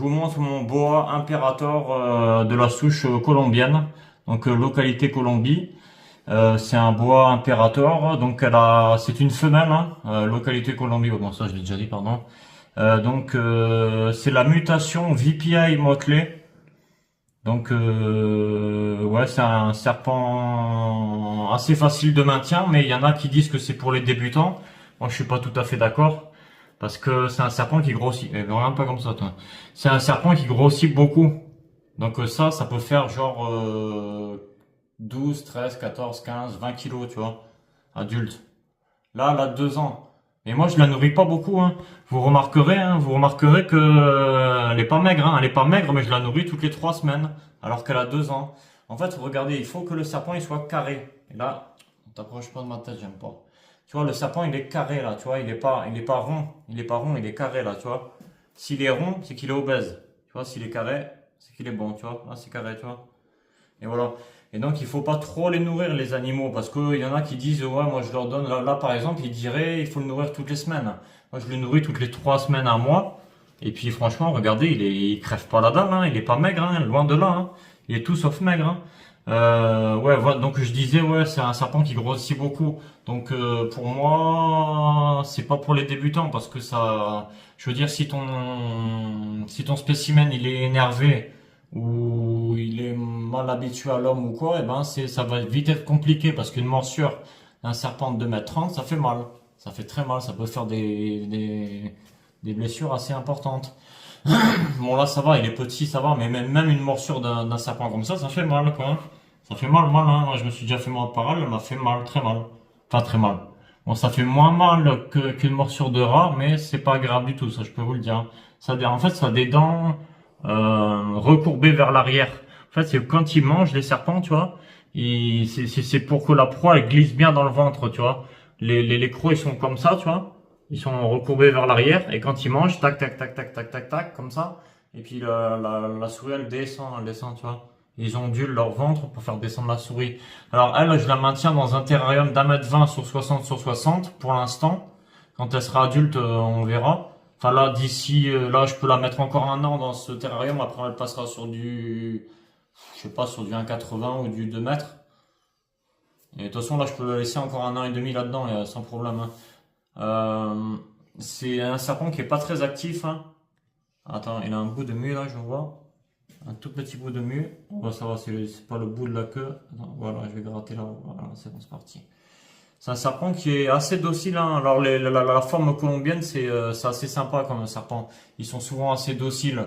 Je vous montre mon boa imperator de la souche colombienne, donc localité Colombie. C'est un boa imperator, donc c'est une femelle, hein, localité Colombie. Oh, bon, ça je l'ai déjà dit, pardon. C'est la mutation VPI Motley. Donc ouais, c'est un serpent assez facile de maintien, mais il y en a qui disent que c'est pour les débutants. Moi, je suis pas tout à fait d'accord. Parce que c'est un serpent qui grossit. Regarde pas comme ça, toi. C'est un serpent qui grossit beaucoup. Donc ça peut faire genre 12, 13, 14, 15, 20 kilos, tu vois, adulte. Là, elle a 2 ans. Et moi, je la nourris pas beaucoup, hein. Vous remarquerez que elle est pas maigre, hein. Elle est pas maigre, mais je la nourris toutes les 3 semaines, alors qu'elle a 2 ans. En fait, regardez, il faut que le serpent il soit carré. Et là, on t'approche pas de ma tête, j'aime pas. Tu vois, le serpent il est carré là, tu vois, il est pas rond, il est pas rond, il est carré là, tu vois. S'il est rond, c'est qu'il est obèse. Tu vois, s'il est carré, c'est qu'il est bon, tu vois. Là, c'est carré, tu vois. Et voilà. Et donc, il faut pas trop les nourrir, les animaux, parce qu'il y en a qui disent, ouais, moi, je leur donne, là, par exemple, ils diraient, il faut le nourrir toutes les semaines. Moi, je le nourris toutes les 3 semaines, un mois. Et puis, franchement, regardez, il crève pas la dalle, hein, il est pas maigre, hein, loin de là, hein. Il est tout sauf maigre, hein. Ouais, voilà, donc je disais, ouais, c'est un serpent qui grossit beaucoup. Donc, pour moi, c'est pas pour les débutants, parce que ça, je veux dire, si ton spécimen, il est énervé, ou il est mal habitué à l'homme ou quoi, et ben ça va vite être compliqué parce qu'une morsure d'un serpent de 2,30 m, ça fait mal. Ça fait très mal, ça peut faire des blessures assez importantes. Bon là ça va, il est petit, ça va, mais même une morsure d'un serpent comme ça fait mal quoi. Ça fait mal, mal, hein. Moi, je me suis déjà fait mal par elle m'a fait mal, très mal. Enfin très mal. Bon, ça fait moins mal qu'une morsure de rat, mais c'est pas grave du tout, ça je peux vous le dire. En fait, ça a des dents recourbées vers l'arrière. En fait, c'est quand ils mangent les serpents, tu vois, c'est pour que la proie elle glisse bien dans le ventre, tu vois. Les crocs ils sont comme ça, tu vois. Ils sont recourbés vers l'arrière et quand ils mangent, tac, tac, tac, tac, tac, tac, tac, comme ça. Et puis la souris elle descend, tu vois. Ils ondulent leur ventre pour faire descendre la souris. Alors elle, je la maintiens dans un terrarium d'1,20 m sur 60 sur 60 pour l'instant. Quand elle sera adulte, on verra. Enfin là, là, je peux la mettre encore 1 an dans ce terrarium. Après, elle passera sur je sais pas, sur du 1,80 ou du 2 mètres. Et de toute façon, là, je peux la laisser encore 1 an et demi là-dedans, sans problème, hein. Euh, c'est un serpent qui est pas très actif, hein. Attends, il a un bout de mue là, je vois. Un tout petit bout de mue. On va savoir si c'est pas le bout de la queue. Attends, voilà, je vais gratter là. Voilà, c'est bon, c'est parti. C'est un serpent qui est assez docile, hein. Alors la forme colombienne, c'est assez sympa comme un serpent. Ils sont souvent assez dociles.